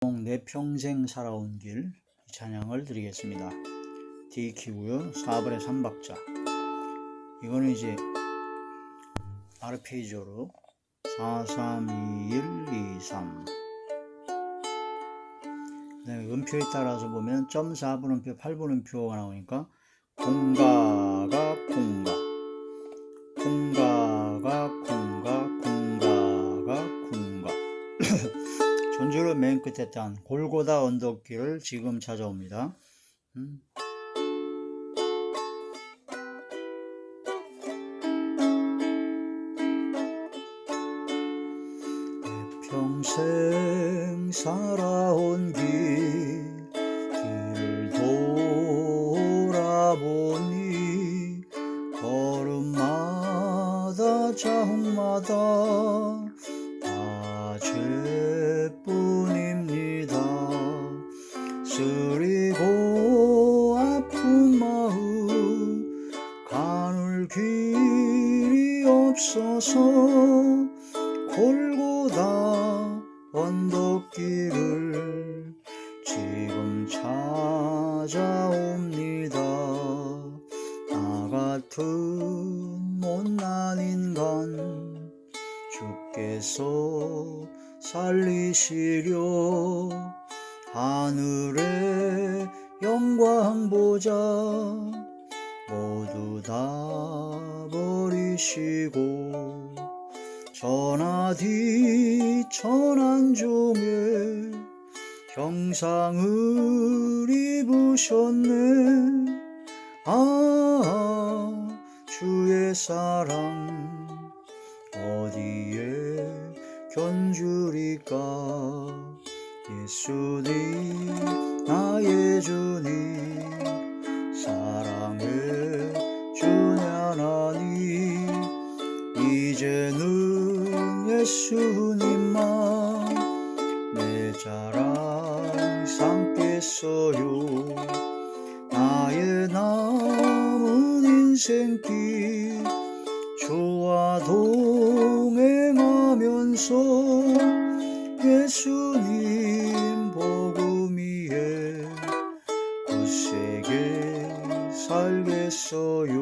내 평생 살아온 길 이 찬양을 드리겠습니다. D 키고요. 4분의 3박자. 이거는 이제 아르페지오로 4, 3, 2, 1, 2, 3. 그다음에 음표에 따라서 보면 0.4분음표, 8분음표가 나오니까 공가가 공가, 공가가 공가, 공가가 공가. 전주를 맨 끝에 딴 골고다 언덕길을 지금 찾아옵니다. 내 평생 살아온 길을 돌아보니 걸음마다 자국마다 다 죄뿐입니다. 쓰리고 아픈 마음 가눌 길이 없어서 골고다 언덕길을 지금 찾아옵니다. 나 같은 못난 인간 주께서 살리시려 하늘의 영광 보자 모두 다 버리시고 천하디 천한종의 형상을 입으셨네. 아, 주의 사랑 어디에 견주리까. 예수님 나의 주님 사랑해 주내 하나님. 이제는 예수님만 내 자랑 삼겠어요. 나의 남은 인생길 주와 동행하면서 예수님 복음 위에 굳세게 살겠어요.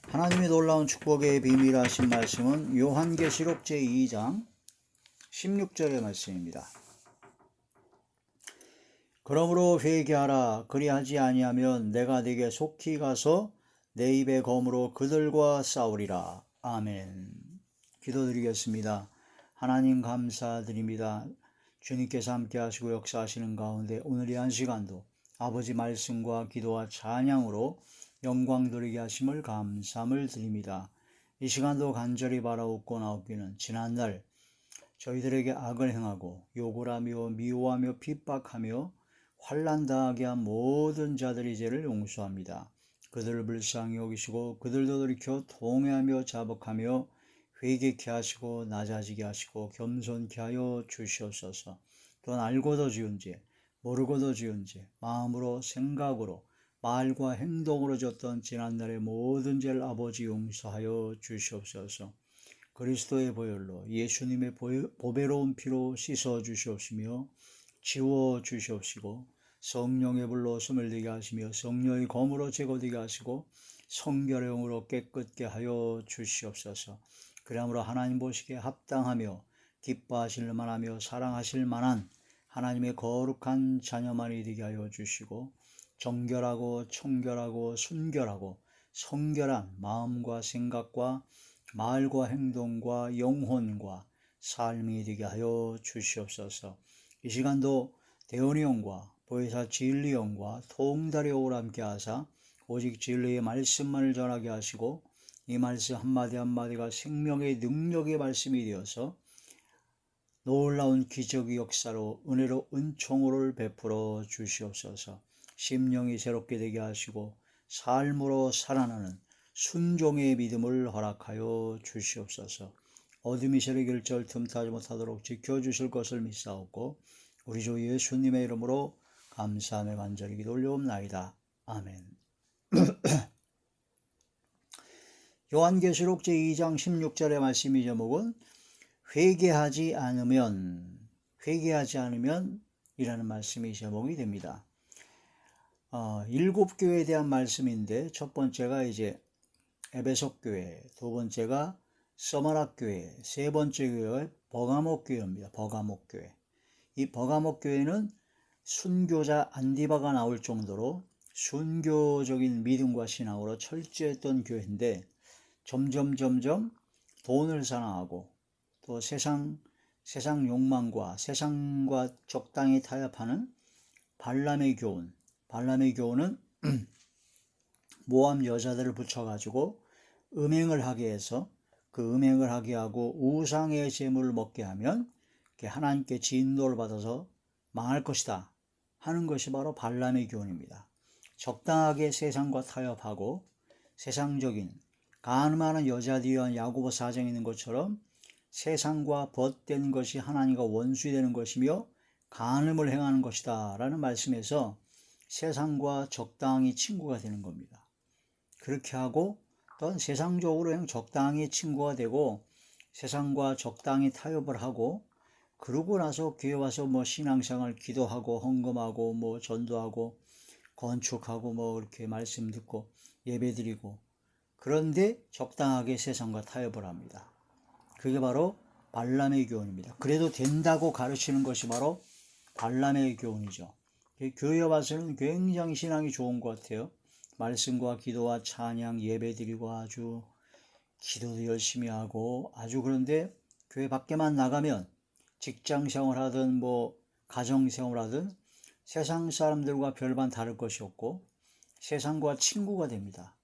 하나님의 놀라운 축복의 비밀하신 말씀은 요한계시록 제2장 16절의 말씀입니다. 그러므로 회개하라. 그리하지 아니하면 내가 네게 속히 가서 내 입의 검으로 그들과 싸우리라. 아멘. 기도드리겠습니다. 하나님 감사드립니다. 주님께서 함께 하시고 역사하시는 가운데 오늘 이 한 시간도 아버지 말씀과 기도와 찬양으로 영광 돌리게 하심을 감사함을 드립니다. 이 시간도 간절히 바라옵고 나옵기는 지난날 저희들에게 악을 행하고 욕을 하며 미워하며 핍박하며 환난 당하게 한 모든 자들의 죄를 용서합니다. 그들을 불쌍히 여기시고 그들도 돌이켜 통회하며 자복하며 회개케 하시고 낮아지게 하시고 겸손케 하여 주시옵소서. 또한 알고도 지은 죄, 모르고도 지은 죄, 마음으로 생각으로 말과 행동으로 졌던 지난날의 모든 죄를 아버지 용서하여 주시옵소서. 그리스도의 보혈로 예수님의 보배로운 피로 씻어 주시옵시며 지워 주시옵시고 성령의 불로 숨을 되게 하시며 성령의 검으로 제거되게 하시고 성결의 영으로 깨끗게 하여 주시옵소서. 그러므로 하나님 보시기에 합당하며 기뻐하실 만하며 사랑하실 만한 하나님의 거룩한 자녀만이 되게 하여 주시고 정결하고 청결하고 순결하고 성결한 마음과 생각과 말과 행동과 영혼과 삶이 되게 하여 주시옵소서. 이 시간도 대원이 형과 보혜사 진리 형과 통달의 오를 함께 하사 오직 진리의 말씀만을 전하게 하시고 이 말씀 한마디 한마디가 생명의 능력의 말씀이 되어서 놀라운 기적의 역사로 은혜로 은총을 베풀어 주시옵소서. 심령이 새롭게 되게 하시고 삶으로 살아나는 순종의 믿음을 허락하여 주시옵소서. 어둠이 세력을 절 틈타지 못하도록 지켜주실 것을 믿사옵고 우리 주 예수님의 이름으로 감사하며 간절히 기도 올려옵나이다. 아멘. 요한계시록 제2장 16절의 말씀이 제목은 회개하지 않으면 이라는 말씀이 제목이 됩니다. 7교회에 대한 말씀인데, 첫 번째가 이제 에베소 교회, 두 번째가 서머나 교회, 세 번째 교회가 버가모 교회입니다. 버가모 교회. 이 버가모 교회는 순교자 안디바가 나올 정도로 순교적인 믿음과 신앙으로 철저했던 교회인데, 점점 돈을 사랑하고 또 세상 욕망과 세상과 적당히 타협하는 발람의 교훈은 모함 여자들을 붙여가지고 음행을 하게 해서 그 음행을 하게 하고 우상의 제물을 먹게 하면 하나님께 진노를 받아서 망할 것이다 하는 것이 바로 발람의 교훈입니다. 적당하게 세상과 타협하고 세상적인 가늠하는 여자들이 위한 야고보 4장에 있는 것처럼 세상과 벗된 것이 하나님과 원수이 되는 것이며 간음을 행하는 것이다 라는 말씀에서 세상과 적당히 친구가 되는 겁니다. 그렇게 하고 또 세상적으로 그냥 적당히 친구가 되고 세상과 적당히 타협을 하고, 그러고 나서 교회 와서 뭐 신앙생활 기도하고 헌금하고 뭐 전도하고 건축하고 뭐 이렇게 말씀 듣고 예배드리고, 그런데 적당하게 세상과 타협을 합니다. 그게 바로 발람의 교훈입니다. 그래도 된다고 가르치는 것이 바로 발람의 교훈이죠. 교회에 와서는 굉장히 신앙이 좋은 것 같아요. 말씀과 기도와 찬양 예배드리고 아주 기도도 열심히 하고 아주, 그런데 교회 밖에만 나가면 직장생활 하든 뭐 가정생활 하든 세상 사람들과 별반 다를 것이 없고 세상과 친구가 됩니다.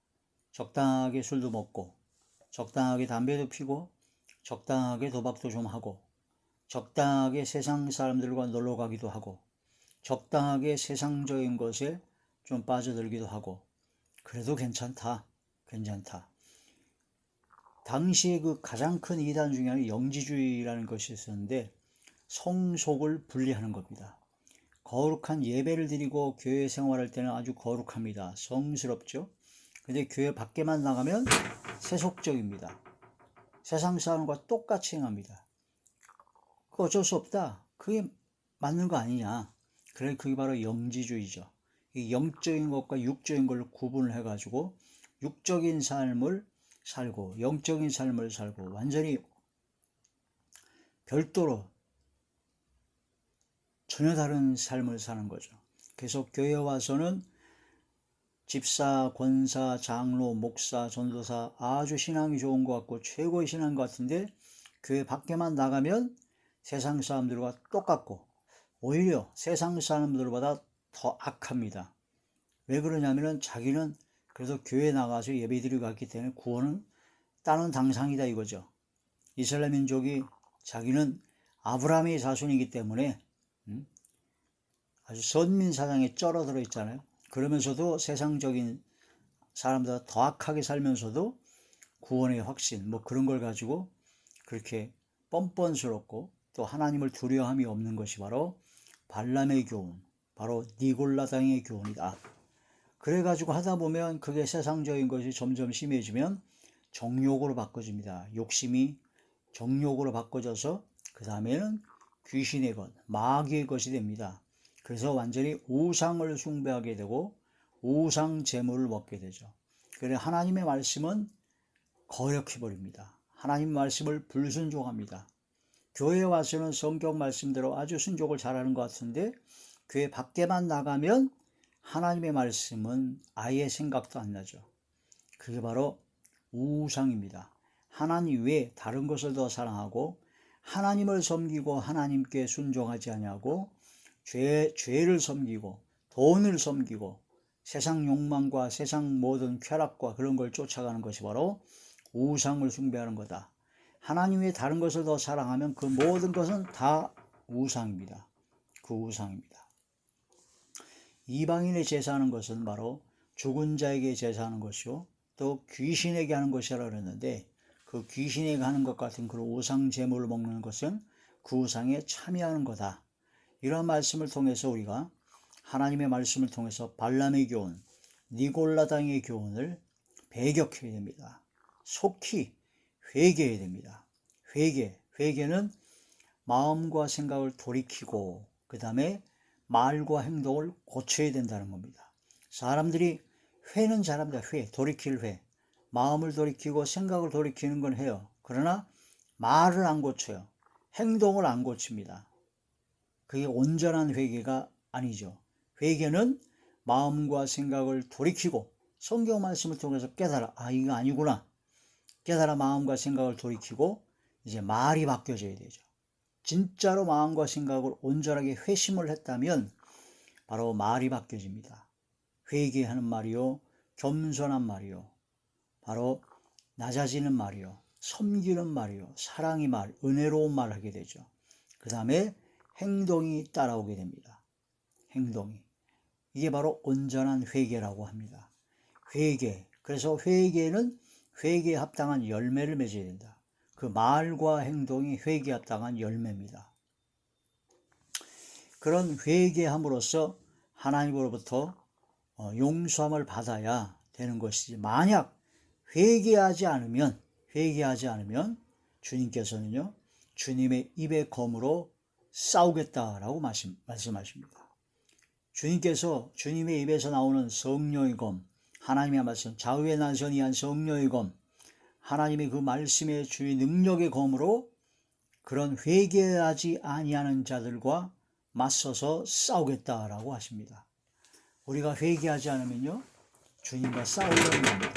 적당하게 술도 먹고 적당하게 담배도 피고 적당하게 도박도 좀 하고 적당하게 세상 사람들과 놀러 가기도 하고 적당하게 세상적인 것에 좀 빠져들기도 하고, 그래도 괜찮다. 당시에 그 가장 큰 이단 중에 하나는 영지주의라는 것이 있었는데, 성속을 분리하는 겁니다. 거룩한 예배를 드리고 교회 생활할 때는 아주 거룩합니다. 성스럽죠. 근데 교회 밖에만 나가면 세속적입니다. 세상 사람과 똑같이 행합니다. 그거 어쩔 수 없다. 그게 맞는 거 아니냐. 그래, 그게 바로 영지주의죠. 이 영적인 것과 육적인 걸로 구분을 해가지고 육적인 삶을 살고 영적인 삶을 살고 완전히 별도로 전혀 다른 삶을 사는 거죠. 그래서 교회에 와서는 집사, 권사, 장로, 목사, 전도사 아주 신앙이 좋은 것 같고 최고의 신앙인 것 같은데, 교회 밖에만 나가면 세상 사람들과 똑같고 오히려 세상 사람들보다 더 악합니다. 왜 그러냐면은 자기는 그래도 교회에 나가서 예배드리고 갔기 때문에 구원은 따는 당상이다 이거죠. 이스라엘 민족이 자기는 아브라함의 자손이기 때문에 아주 선민 사상에 쩔어들어 있잖아요. 그러면서도 세상적인 사람보다 더 악하게 살면서도 구원의 확신 뭐 그런 걸 가지고 그렇게 뻔뻔스럽고 또 하나님을 두려워함이 없는 것이 바로 발람의 교훈, 바로 니골라당의 교훈이다. 그래가지고 하다 보면 그게 세상적인 것이 점점 심해지면 정욕으로 바꿔집니다. 욕심이 정욕으로 바꿔져서 그 다음에는 귀신의 것, 마귀의 것이 됩니다. 그래서 완전히 우상을 숭배하게 되고 우상 제물을 먹게 되죠. 그래 하나님의 말씀은 거역해버립니다. 하나님 말씀을 불순종합니다. 교회에 와서는 성경 말씀대로 아주 순종을 잘하는 것 같은데 교회 밖에만 나가면 하나님의 말씀은 아예 생각도 안 나죠. 그게 바로 우상입니다. 하나님 외에 다른 것을 더 사랑하고 하나님을 섬기고 하나님께 순종하지 아니하고 죄를 섬기고 돈을 섬기고 세상 욕망과 세상 모든 쾌락과 그런 걸 쫓아가는 것이 바로 우상을 숭배하는 거다. 하나님 외에 다른 것을 더 사랑하면 그 모든 것은 다 우상입니다. 그 우상입니다. 이방인의 제사하는 것은 바로 죽은 자에게 제사하는 것이요 또 귀신에게 하는 것이라 그랬는데, 그 귀신에게 하는 것 같은 그런 우상 제물을 먹는 것은 그 우상에 참여하는 거다. 이런 말씀을 통해서 우리가 하나님의 말씀을 통해서 발람의 교훈, 니골라당의 교훈을 배격해야 됩니다. 속히 회개해야 됩니다. 회개는 마음과 생각을 돌이키고 그 다음에 말과 행동을 고쳐야 된다는 겁니다. 사람들이 회는 잘합니다. 돌이킬 회. 마음을 돌이키고 생각을 돌이키는 건 해요. 그러나 말을 안 고쳐요. 행동을 안 고칩니다. 그게 온전한 회개가 아니죠. 회개는 마음과 생각을 돌이키고 성경 말씀을 통해서 깨달아, 이거 아니구나. 깨달아 마음과 생각을 돌이키고 이제 말이 바뀌어져야 되죠. 진짜로 마음과 생각을 온전하게 회심을 했다면 바로 말이 바뀌어집니다. 회개하는 말이요, 겸손한 말이요, 바로 낮아지는 말이요, 섬기는 말이요, 사랑의 말, 은혜로운 말을 하게 되죠. 그 다음에 행동이 따라오게 됩니다. 행동이. 이게 바로 온전한 회개라고 합니다. 그래서 회개는 회개에 합당한 열매를 맺어야 된다. 그 말과 행동이 회개에 합당한 열매입니다. 그런 회개함으로써 하나님으로부터 용서함을 받아야 되는 것이지, 만약 회개하지 않으면 주님께서는요, 주님의 입의 검으로 싸우겠다라고 말씀하십니다. 주님께서 주님의 입에서 나오는 성령의 검, 하나님의 말씀, 좌우의 난선이 한 성령의 검, 하나님의 그 말씀의 주의 능력의 검으로 그런 회개하지 아니하는 자들과 맞서서 싸우겠다라고 하십니다. 우리가 회개하지 않으면요, 주님과 싸우려는 겁니다.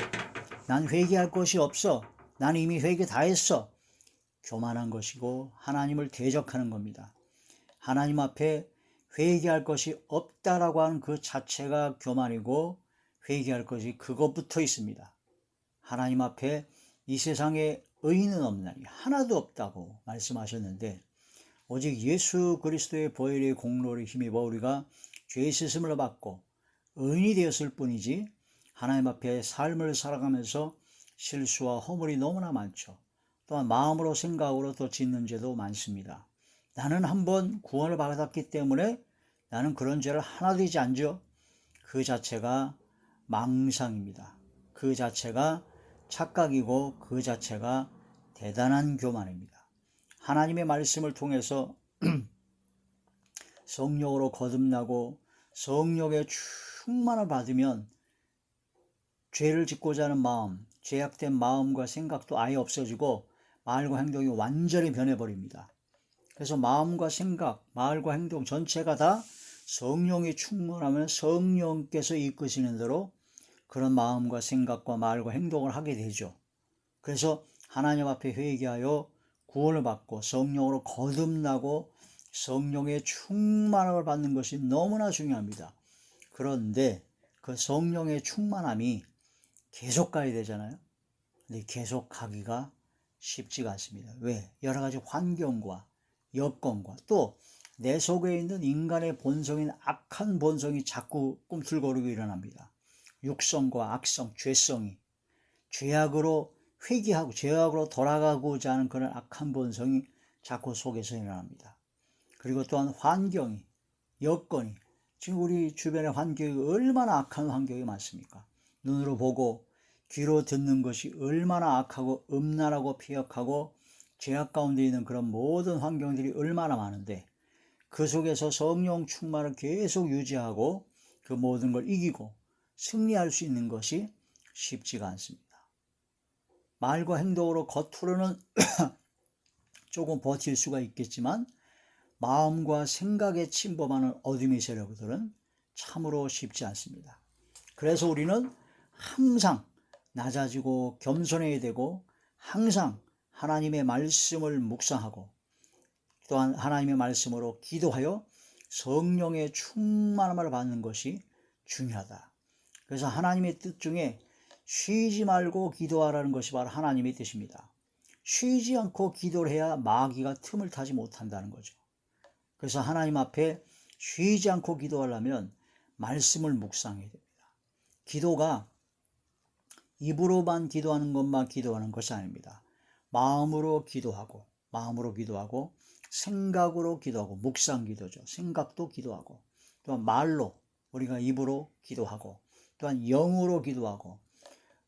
난 회개할 것이 없어. 난 이미 회개 다 했어. 교만한 것이고 하나님을 대적하는 겁니다. 하나님 앞에 회개할 것이 없다라고 하는 그 자체가 교만이고, 회개할 것이 그것부터 있습니다. 하나님 앞에 이 세상에 의인은 없나니 하나도 없다고 말씀하셨는데, 오직 예수 그리스도의 보혈의 공로를 힘입어 우리가 죄 씻음을 받고 의인이 되었을 뿐이지, 하나님 앞에 삶을 살아가면서 실수와 허물이 너무나 많죠. 또한 마음으로 생각으로 또 짓는 죄도 많습니다. 나는 한번 구원을 받았기 때문에 나는 그런 죄를 하나도 하지 않죠. 그 자체가 망상입니다. 그 자체가 착각이고 그 자체가 대단한 교만입니다. 하나님의 말씀을 통해서 성령으로 거듭나고 성령의 충만을 받으면 죄를 짓고자 하는 마음, 죄악된 마음과 생각도 아예 없어지고 말과 행동이 완전히 변해버립니다. 그래서 마음과 생각, 말과 행동 전체가 다 성령이 충만하면 성령께서 이끄시는 대로 그런 마음과 생각과 말과 행동을 하게 되죠. 그래서 하나님 앞에 회개하여 구원을 받고 성령으로 거듭나고 성령의 충만함을 받는 것이 너무나 중요합니다. 그런데 그 성령의 충만함이 계속 가야 되잖아요. 근데 계속 가기가 쉽지가 않습니다. 왜? 여러 가지 환경과 여건과 또 내 속에 있는 인간의 본성인 악한 본성이 자꾸 꿈틀거리고 일어납니다. 육성과 악성, 죄성이, 죄악으로 회귀하고 죄악으로 돌아가고자 하는 그런 악한 본성이 자꾸 속에서 일어납니다. 그리고 또한 환경이, 여건이, 지금 우리 주변의 환경이 얼마나 악한 환경이 많습니까? 눈으로 보고 귀로 듣는 것이 얼마나 악하고 음란하고 폐역하고 죄악 가운데 있는 그런 모든 환경들이 얼마나 많은데, 그 속에서 성령 충만을 계속 유지하고 그 모든 걸 이기고 승리할 수 있는 것이 쉽지가 않습니다. 말과 행동으로 겉으로는 조금 버틸 수가 있겠지만 마음과 생각에 침범하는 어둠의 세력들은 참으로 쉽지 않습니다. 그래서 우리는 항상 낮아지고 겸손해야 되고, 항상 하나님의 말씀을 묵상하고 또한 하나님의 말씀으로 기도하여 성령의 충만함을 받는 것이 중요하다. 그래서 하나님의 뜻 중에 쉬지 말고 기도하라는 것이 바로 하나님의 뜻입니다. 쉬지 않고 기도를 해야 마귀가 틈을 타지 못한다는 거죠. 그래서 하나님 앞에 쉬지 않고 기도하려면 말씀을 묵상해야 됩니다. 기도가 입으로만 기도하는 것만 기도하는 것이 아닙니다. 마음으로 기도하고 생각으로 기도하고, 묵상 기도죠. 생각도 기도하고, 또한 말로 우리가 입으로 기도하고, 또한 영으로 기도하고,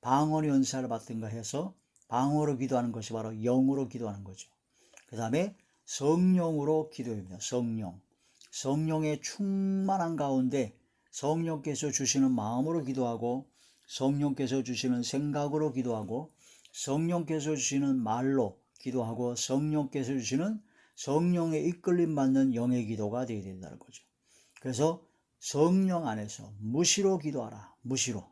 방언의 은사를 받든가 해서 방언으로 기도하는 것이 바로 영으로 기도하는 거죠. 그 다음에 성령으로 기도합니다. 성령의 충만한 가운데 성령께서 주시는 마음으로 기도하고, 성령께서 주시는 생각으로 기도하고, 성령께서 주시는 말로 기도하고, 성령께서 주시는 성령에 이끌림 받는 영의 기도가 되어야 된다는 거죠. 그래서 성령 안에서 무시로 기도하라. 무시로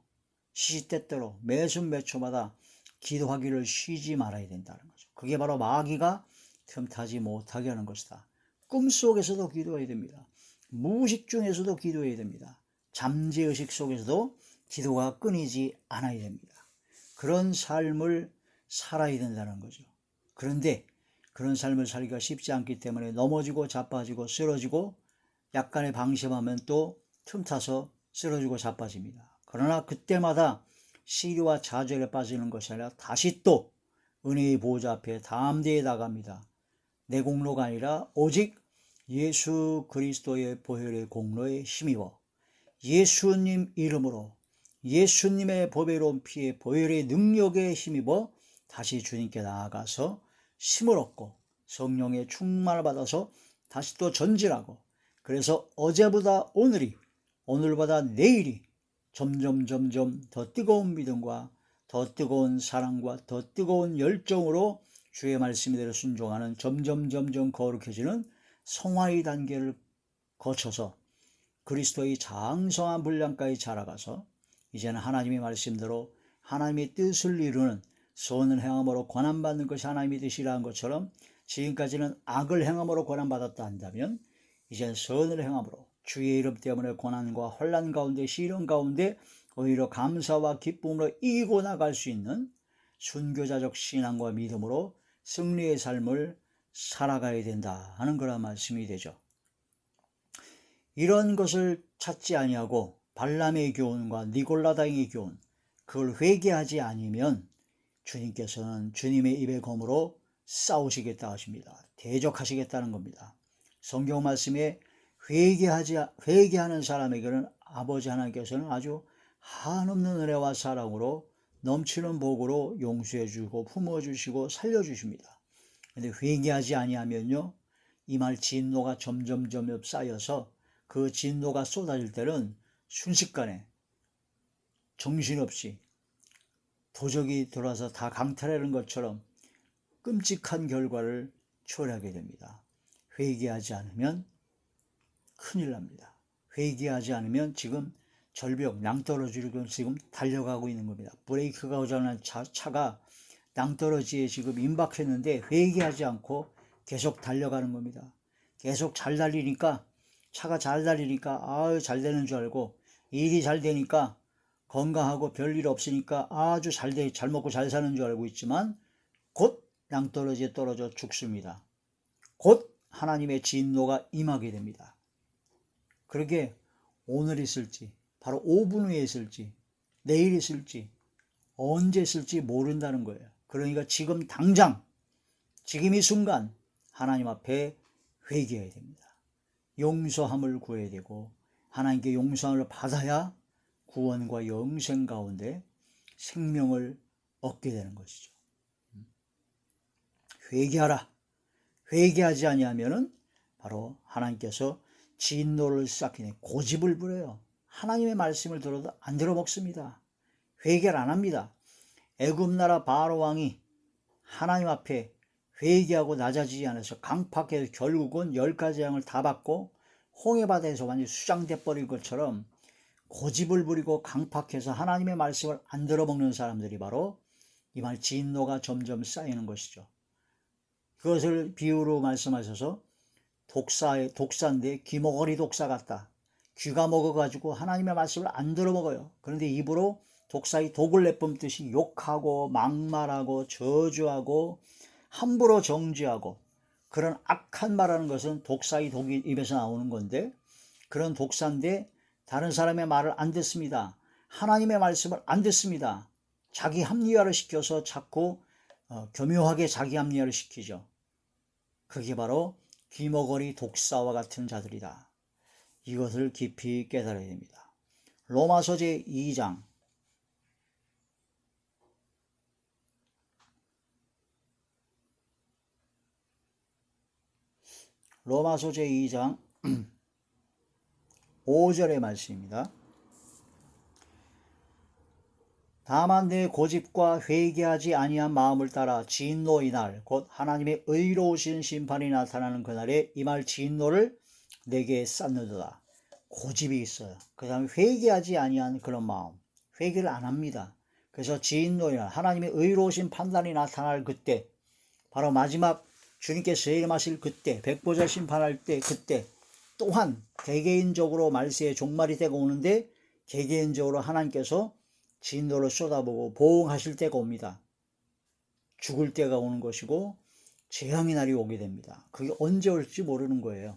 시시때때로 매순 매초마다 기도하기를 쉬지 말아야 된다는 거죠. 그게 바로 마귀가 틈타지 못하게 하는 것이다. 꿈속에서도 기도해야 됩니다. 무의식 중에서도 기도해야 됩니다. 잠재의식 속에서도 기도가 끊이지 않아야 됩니다. 그런 삶을 살아야 된다는 거죠. 그런데 그런 삶을 살기가 쉽지 않기 때문에 넘어지고 자빠지고 쓰러지고, 약간의 방심하면 또 틈타서 쓰러지고 자빠집니다. 그러나 그때마다 시리와 좌절에 빠지는 것이 아니라 다시 또 은혜의 보좌 앞에 담대히 나갑니다. 내 공로가 아니라 오직 예수 그리스도의 보혈의 공로에 힘입어 예수님 이름으로, 예수님의 보배로운 피의 보혈의 능력에 힘입어 다시 주님께 나아가서 힘을 얻고 성령의 충만을 받아서 다시 또 전진하고, 그래서 어제보다 오늘이, 오늘보다 내일이 점점 더 뜨거운 믿음과 더 뜨거운 사랑과 더 뜨거운 열정으로 주의 말씀대로 순종하는 점점 거룩해지는 성화의 단계를 거쳐서 그리스도의 장성한 분량까지 자라가서 이제는 하나님의 말씀대로 하나님의 뜻을 이루는 선을 행함으로 권한받는 것이 하나님의 뜻이라는 것처럼, 지금까지는 악을 행함으로 권한받았다 한다면 이제는 선을 행함으로 주의 이름 때문에 고난과 혼란 가운데, 시련 가운데 오히려 감사와 기쁨으로 이기고 나갈 수 있는 순교자적 신앙과 믿음으로 승리의 삶을 살아가야 된다 하는 그런 말씀이 되죠. 이런 것을 찾지 아니하고 발람의 교훈과 니골라다잉의 교훈, 그걸 회개하지 않으면 주님께서는 주님의 입의 검으로 싸우시겠다 하십니다. 대적하시겠다는 겁니다. 성경 말씀에 회개하는 사람에게는 아버지 하나님께서는 아주 한없는 은혜와 사랑으로 넘치는 복으로 용서해 주고 품어 주시고 살려 주십니다. 그런데 회개하지 아니하면요, 이 말 진노가 점점 쌓여서 그 진노가 쏟아질 때는 순식간에 정신없이 도적이 들어와서 다 강탈하는 것처럼 끔찍한 결과를 초래하게 됩니다. 회개하지 않으면 큰일 납니다. 회개하지 않으면 지금 절벽 낭떠러지로 지금 달려가고 있는 겁니다. 브레이크가 고장난 차가 낭떠러지에 지금 임박했는데 회개하지 않고 계속 달려가는 겁니다. 계속 잘 달리니까, 차가 잘 달리니까 아유 잘 되는 줄 알고, 일이 잘 되니까, 건강하고 별일 없으니까 아주 잘 먹고 잘 사는 줄 알고 있지만 곧 낭떠러지에 떨어져 죽습니다. 곧 하나님의 진노가 임하게 됩니다. 그러게 오늘 있을지, 바로 5분 후에 있을지, 내일 있을지, 언제 있을지 모른다는 거예요. 그러니까 지금 당장, 지금 이 순간 하나님 앞에 회개해야 됩니다. 용서함을 구해야 되고, 하나님께 용서함을 받아야 구원과 영생 가운데 생명을 얻게 되는 것이죠. 회개하라. 회개하지 아니하면은 바로 하나님께서 진노를 싹히내 고집을 부려요. 하나님의 말씀을 들어도 안 들어먹습니다. 회개를 안 합니다. 애굽 나라 바로 왕이 하나님 앞에 회개하고 낮아지지 않아서 강팍해서 결국은 10가지 재앙을 다 받고 홍해바다에서 완전히 수장돼 버린 것처럼 고집을 부리고 강팍해서 하나님의 말씀을 안 들어먹는 사람들이 바로 이 말 진노가 점점 쌓이는 것이죠. 그것을 비유로 말씀하셔서 독사인데 귀머거리 독사 같다. 귀가 먹어가지고 하나님의 말씀을 안 들어먹어요. 그런데 입으로 독사의 독을 내뿜듯이 욕하고 막말하고 저주하고 함부로 정죄하고, 그런 악한 말하는 것은 독사의 독이 입에서 나오는 건데, 그런 독사인데 다른 사람의 말을 안 듣습니다. 하나님의 말씀을 안 듣습니다. 자기 합리화를 시켜서 자꾸 교묘하게 자기 합리화를 시키죠. 그게 바로 귀머거리 독사와 같은 자들이다. 이것을 깊이 깨달아야 됩니다. 로마서 제2장 로마서 제2장 5절의 말씀입니다. 다만 내 고집과 회개하지 아니한 마음을 따라 진노의 날 곧 하나님의 의로우신 심판이 나타나는 그날에 임할 진노를 내게 쌓느니라. 고집이 있어요. 그 다음에 회개하지 아니한 그런 마음, 회개를 안 합니다. 그래서 진노의 날, 하나님의 의로우신 판단이 나타날 그때, 바로 마지막 주님께서 세임하실 그때, 백보자 심판할 때, 그때 또한 개개인적으로 말세의 종말이 때가 오는데 개개인적으로 하나님께서 진노를 쏟아보고 보응하실 때가 옵니다. 죽을 때가 오는 것이고 재앙의 날이 오게 됩니다. 그게 언제 올지 모르는 거예요.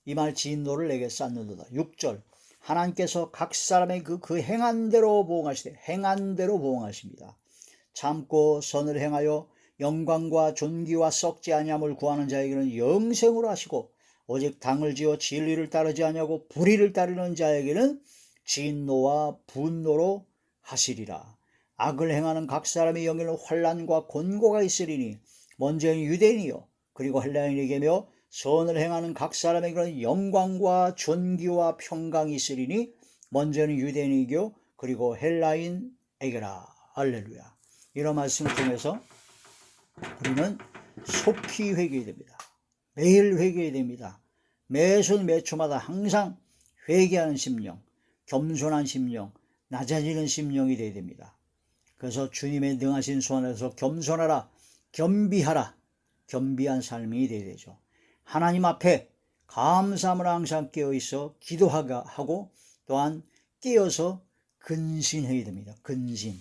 이 말 진노를 내게 쌓는도다. 6절 하나님께서 각 사람의 그 행한 대로 보응하시되 행한 대로 보응하십니다. 참고 선을 행하여 영광과 존귀와 썩지 아니함을 구하는 자에게는 영생으로 하시고 오직 당을 지어 진리를 따르지 아니하고 불의를 따르는 자에게는 진노와 분노로 하시리라. 악을 행하는 각 사람의 영에는 환난과 곤고가 있으리니 먼저는 유대인이요 그리고 헬라인에게며 선을 행하는 각 사람에게는 영광과 존귀와 평강이 있으리니 먼저는 유대인이요 그리고 헬라인에게라. 할렐루야. 이런 말씀을 통해서 우리는 속히 회개해야 됩니다. 매일 회개해야 됩니다. 매순 매초마다 항상 회개하는 심령, 겸손한 심령, 낮아지는 심령이 되어야 됩니다. 그래서 주님의 능하신 손 안에서 겸손하라, 겸비하라, 겸비한 삶이 되어야 되죠. 하나님 앞에 감사함으로 항상 깨어있어 기도하고 또한 깨어서 근신해야 됩니다. 근신.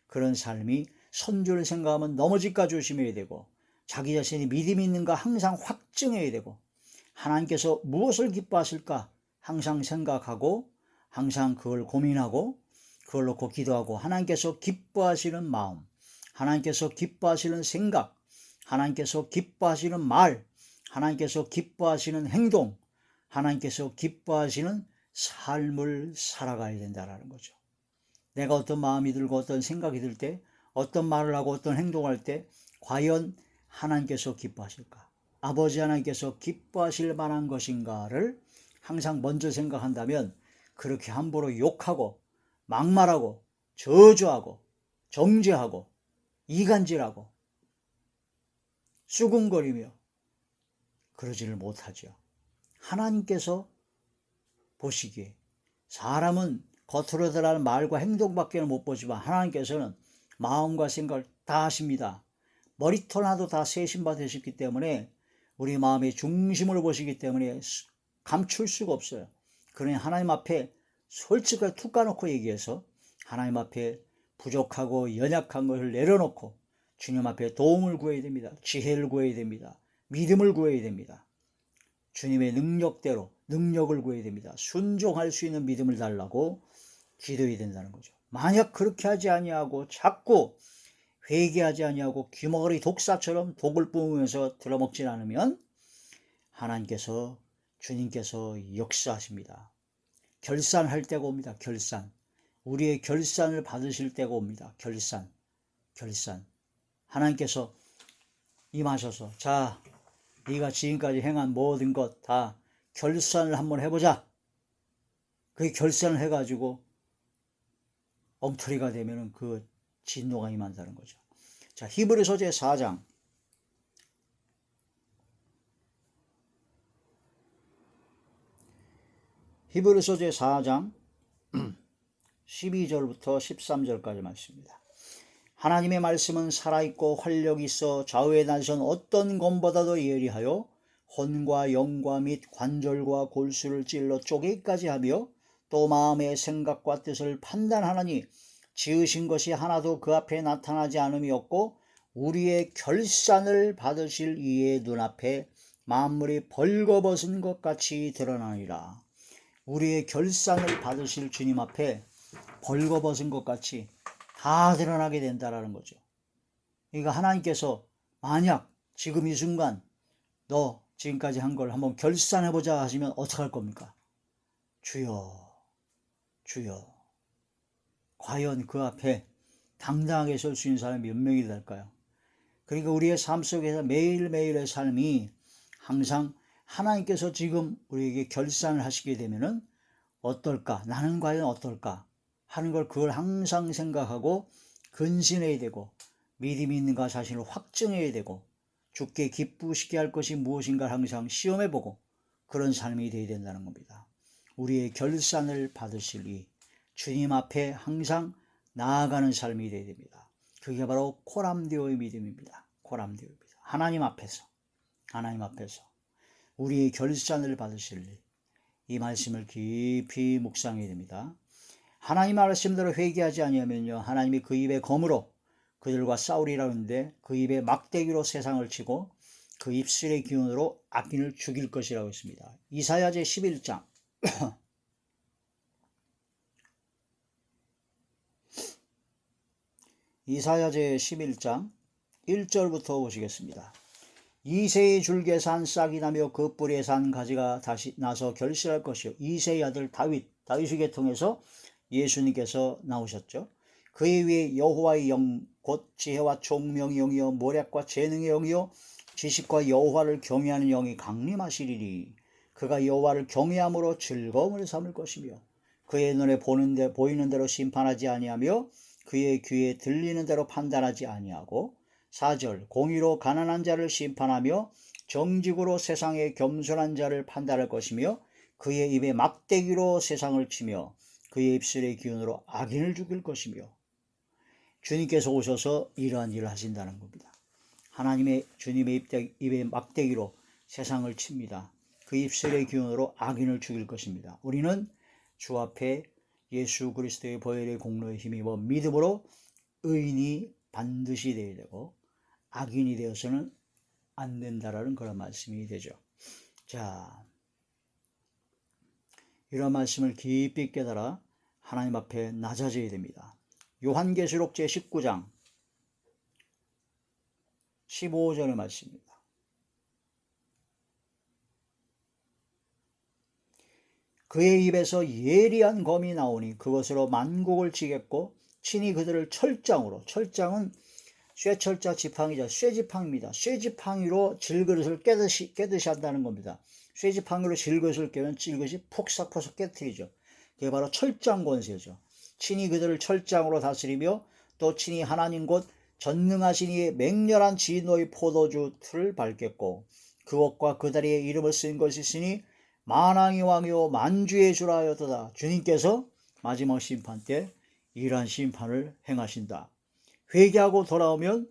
그런 삶이 선주를 생각하면 넘어질까 조심해야 되고 자기 자신이 믿음이 있는가 항상 확증해야 되고 하나님께서 무엇을 기뻐하실까 항상 생각하고 항상 그걸 고민하고 그걸 놓고 기도하고 하나님께서 기뻐하시는 마음, 하나님께서 기뻐하시는 생각, 하나님께서 기뻐하시는 말, 하나님께서 기뻐하시는 행동, 하나님께서 기뻐하시는 삶을 살아가야 된다는 거죠. 내가 어떤 마음이 들고 어떤 생각이 들 때 어떤 말을 하고 어떤 행동할 때 과연 하나님께서 기뻐하실까? 아버지 하나님께서 기뻐하실 만한 것인가를 항상 먼저 생각한다면 그렇게 함부로 욕하고 막말하고 저주하고 정죄하고 이간질하고 수군거리며 그러지를 못하죠. 하나님께서 보시기에 사람은 겉으로 드러나는 말과 행동밖에 못 보지만 하나님께서는 마음과 생각을 다 하십니다. 머리털 하나도 다 세신 바 되셨기 때문에 우리 마음의 중심을 보시기 때문에 감출 수가 없어요. 그러니 하나님 앞에 솔직하게 툭 까놓고 얘기해서 하나님 앞에 부족하고 연약한 것을 내려놓고 주님 앞에 도움을 구해야 됩니다. 지혜를 구해야 됩니다. 믿음을 구해야 됩니다. 주님의 능력대로 능력을 구해야 됩니다. 순종할 수 있는 믿음을 달라고 기도해야 된다는 거죠. 만약 그렇게 하지 아니하고 자꾸 회개하지 아니하고 귀머거리 독사처럼 독을 뿜으면서 들어먹지 않으면 하나님께서 주님께서 역사하십니다. 결산할 때가 옵니다. 결산. 우리의 결산을 받으실 때가 옵니다. 결산. 하나님께서 임하셔서 자, 네가 지금까지 행한 모든 것 다 결산을 한번 해보자. 그 결산을 해가지고 엉터리가 되면 그 진노가 임한다는 거죠. 자, 히브리서 제4장 12절부터 13절까지 말씀입니다. 하나님의 말씀은 살아있고 활력이 있어 좌우에 나선 어떤 검보다도 예리하여 혼과 영과 및 관절과 골수를 찔러 쪼개기까지 하며 또 마음의 생각과 뜻을 판단하나니 지으신 것이 하나도 그 앞에 나타나지 않음이 없고 우리의 결산을 받으실 이의 눈앞에 만물이 벌거벗은 것 같이 드러나니라. 우리의 결산을 받으실 주님 앞에 벌거벗은 것 같이 다 드러나게 된다라는 거죠. 그러니까 하나님께서 만약 지금 이 순간 너 지금까지 한 걸 한번 결산해보자 하시면 어떡할 겁니까? 주여 과연 그 앞에 당당하게 설 수 있는 사람이 몇 명이 될까요? 그러니까 우리의 삶 속에서 매일매일의 삶이 항상 하나님께서 지금 우리에게 결산을 하시게 되면은 어떨까? 나는 과연 어떨까? 하는 걸 그걸 항상 생각하고 근신해야 되고 믿음이 있는가 자신을 확증해야 되고 주께 기쁘시게 할 것이 무엇인가 항상 시험해보고 그런 삶이 되어야 된다는 겁니다. 우리의 결산을 받으실 이 주님 앞에 항상 나아가는 삶이 되어야 됩니다. 그게 바로 코람디오의 믿음입니다. 코람디오입니다. 하나님 앞에서 우리의 결산을 받으실 이 말씀을 깊이 묵상해야 됩니다. 하나님 말씀대로 회개하지 아니하면요 하나님이 그 입의 검으로 그들과 싸우리라 하는데 그 입의 막대기로 세상을 치고 그 입술의 기운으로 악인을 죽일 것이라고 했습니다. 이사야 제 11장 이사야 제 11장 1절부터 보시겠습니다. 이새의 줄기에 산 싹이 나며 그 뿌리에 산 가지가 다시 나서 결실할 것이요 이새의 아들 다윗의 계통에서 예수님께서 나오셨죠. 그의 위에 여호와의 영 곧 지혜와 총명의 영이요 모략과 재능의 영이요 지식과 여호와를 경외하는 영이 강림하시리니 그가 여호와를 경외함으로 즐거움을 삼을 것이며 그의 눈에 보이는 대로 심판하지 아니하며 그의 귀에 들리는 대로 판단하지 아니하고 4절 공의로 가난한 자를 심판하며 정직으로 세상의 겸손한 자를 판단할 것이며 그의 입에 막대기로 세상을 치며 그의 입술의 기운으로 악인을 죽일 것이며 주님께서 오셔서 이러한 일을 하신다는 겁니다. 주님의 입에 막대기로 세상을 칩니다. 그 입술의 기운으로 악인을 죽일 것입니다. 우리는 주 앞에 예수 그리스도의 보혈의 공로에 힘입어 믿음으로 의인이 반드시 되어야 되고 악인이 되어서는 안 된다라는 그런 말씀이 되죠. 자, 이런 말씀을 깊이 깨달아 하나님 앞에 낮아져야 됩니다. 요한계시록 제19장 15절의 말씀입니다. 그의 입에서 예리한 검이 나오니 그것으로 만국을 치겠고 친히 그들을 철장은 쇠철자 지팡이죠. 쇠지팡입니다. 쇠지팡이로 질그릇을 깨듯이 한다는 겁니다. 쇠지팡이로 질그릇을 깨면 질그릇이 폭삭폭삭 깨트리죠. 그게 바로 철장 권세죠. 친히 그들을 철장으로 다스리며 또 친히 하나님 곧 전능하신 이의 맹렬한 진노의 포도주 틀을 밟겠고 그것과 그 다리에 이름을 쓴 것이 있으니 만왕의 왕이요 만주의 주라 하였도다. 주님께서 마지막 심판 때 이러한 심판을 행하신다. 회개하고 돌아오면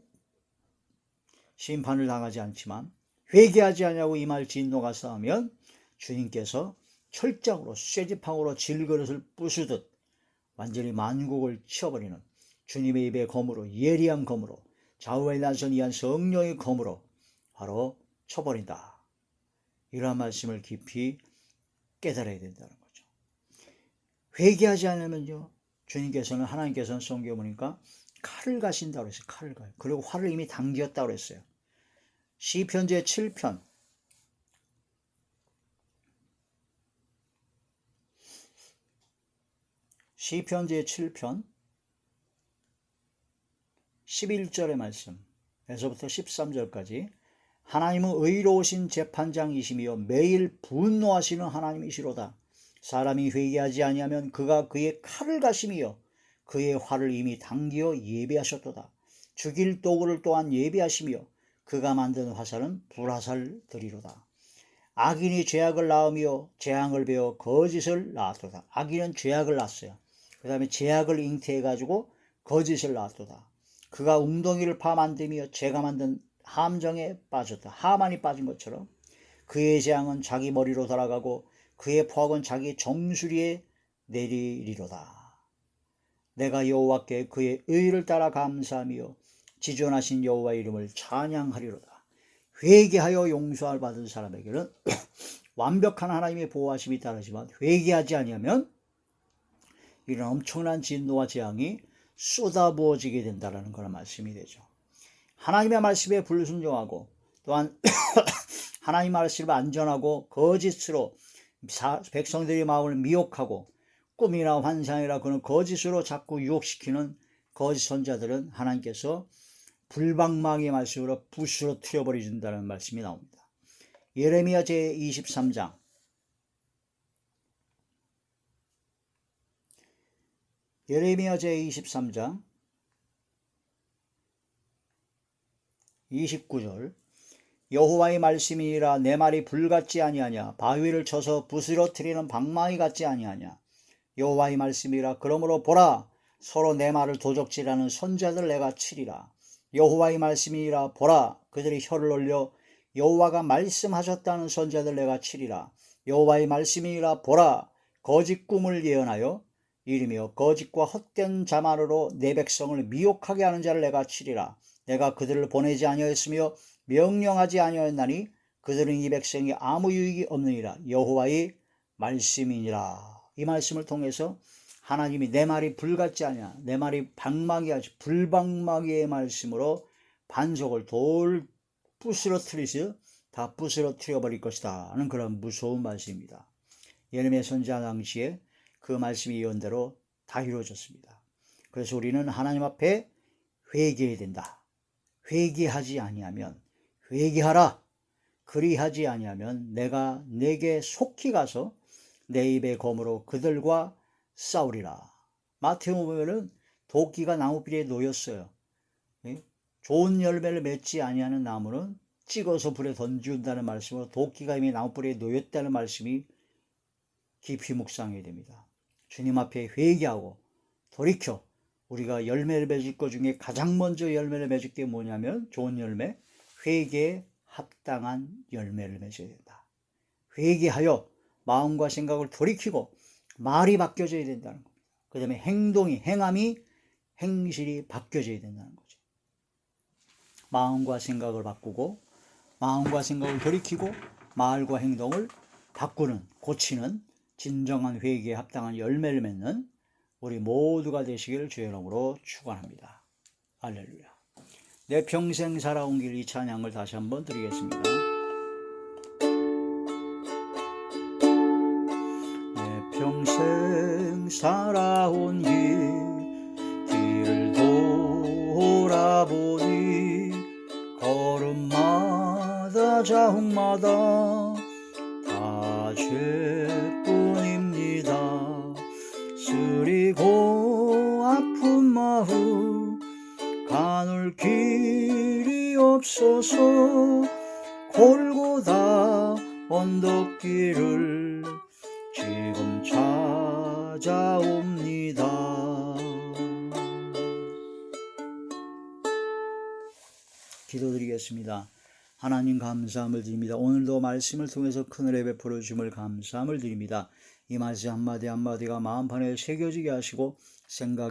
심판을 당하지 않지만 회개하지 않냐고 이 말 진노가 쌓으면 주님께서 철장으로 쇠지팡으로 질그릇을 부수듯 완전히 만국을 치워버리는 주님의 입의 검으로 예리한 검으로 좌우에 나선 이한 성령의 검으로 바로 쳐버린다. 이러한 말씀을 깊이 깨달아야 된다는 거죠. 회개하지 않으면요 하나님께서는 성경에 보니까 칼을 가신다고 그랬어요. 칼을 가요. 그리고 활을 이미 당겼다고 그랬어요. 시편 제 7편 시편 제 7편 11절의 말씀에서부터 13절까지 하나님은 의로우신 재판장이시며 매일 분노하시는 하나님이시로다. 사람이 회개하지 아니하면 그가 그의 칼을 가심이요 그의 활을 이미 당기어 예비하셨도다. 죽일 도구를 또한 예비하시며 그가 만든 화살은 불화살들이로다. 악인이 죄악을 낳으며 재앙을 베어 거짓을 낳았도다. 악인은 죄악을 낳았어요. 그 다음에 죄악을 잉태해가지고 거짓을 낳았도다. 그가 웅덩이를 파 만들며 죄가 만든 함정에 빠졌다. 하만이 빠진 것처럼 그의 재앙은 자기 머리로 돌아가고 그의 포악은 자기 정수리에 내리리로다. 내가 여호와께 그의 의를 따라 감사하며 지존하신 여호와의 이름을 찬양하리로다. 회개하여 용서를 받은 사람에게는 완벽한 하나님의 보호하심이 따르지만 회개하지 아니하면 이런 엄청난 진노와 재앙이 쏟아부어지게 된다는 그런 말씀이 되죠. 하나님의 말씀에 불순종하고 또한 하나님 말씀을 안전하고 거짓으로 백성들의 마음을 미혹하고 꿈이나 환상이라 그런 거짓으로 자꾸 유혹시키는 거짓 선자들은 하나님께서 불방망이의 말씀으로 부스러뜨려 버려준다는 말씀이 나옵니다. 예레미야 제23장 29절 여호와의 말씀이니라 내 말이 불 같지 아니하냐 바위를 쳐서 부스러뜨리는 방망이 같지 아니하냐 여호와의 말씀이라 그러므로 보라 서로 내 말을 도적질하는 선자들 내가 치리라 여호와의 말씀이니라 보라 그들이 혀를 올려 여호와가 말씀하셨다는 선자들 내가 치리라 여호와의 말씀이니라 보라 거짓 꿈을 예언하여 이르며 거짓과 헛된 자만으로 내 백성을 미혹하게 하는 자를 내가 치리라 내가 그들을 보내지 아니하였으며 명령하지 아니하였나니 그들은 이 백성이 아무 유익이 없느니라 여호와의 말씀이니라. 이 말씀을 통해서 하나님이 내 말이 불 같지 않냐 내 말이 방망이 같이 불방망이의 말씀으로 반석을 돌 부스러뜨리듯이 다 부스러뜨려 버릴 것이다 하는 그런 무서운 말씀입니다. 예레미야 선지자 당시에 그 말씀이 예언대로 다 이루어졌습니다. 그래서 우리는 하나님 앞에 회개해야 된다. 회개하지 아니하면 회개하라. 그리하지 아니하면 내가 내게 속히 가서 내 입의 검으로 그들과 싸우리라. 마태복음 보면은 도끼가 나무뿌리에 놓였어요. 좋은 열매를 맺지 아니하는 나무는 찍어서 불에 던지운다는 말씀으로 도끼가 이미 나무뿌리에 놓였다는 말씀이 깊이 묵상해야 됩니다. 주님 앞에 회개하고 돌이켜 우리가 열매를 맺을 것 중에 가장 먼저 열매를 맺을 게 뭐냐면 좋은 열매, 회개에 합당한 열매를 맺어야 된다. 회개하여 마음과 생각을 돌이키고 말이 바뀌어져야 된다는 겁니다. 그 다음에 행함이 행실이 바뀌어져야 된다는 거죠. 마음과 생각을 바꾸고 마음과 생각을 돌이키고 말과 행동을 바꾸는 고치는 진정한 회개에 합당한 열매를 맺는 우리 모두가 되시기를 주의 이름으로 축원합니다. 할렐루야. 내 평생 살아온 길 이 찬양을 다시 한번 드리겠습니다. 내 평생 살아온 길을 돌아보니 걸음마다 자국마다 다 죄뿐입니다. 쓰리고 아픈 마음 가눌 길이 없어서 골고다 언덕길을 지금 찾아옵니다. 기도드리겠습니다. 하나님 감사함을 드립니다. 오늘도 말씀을 통해서 큰 은혜 베풀어 주심을 감사함을 드립니다. 이 말씀 한마디 한마디가 마음판에 새겨지게 하시고 생각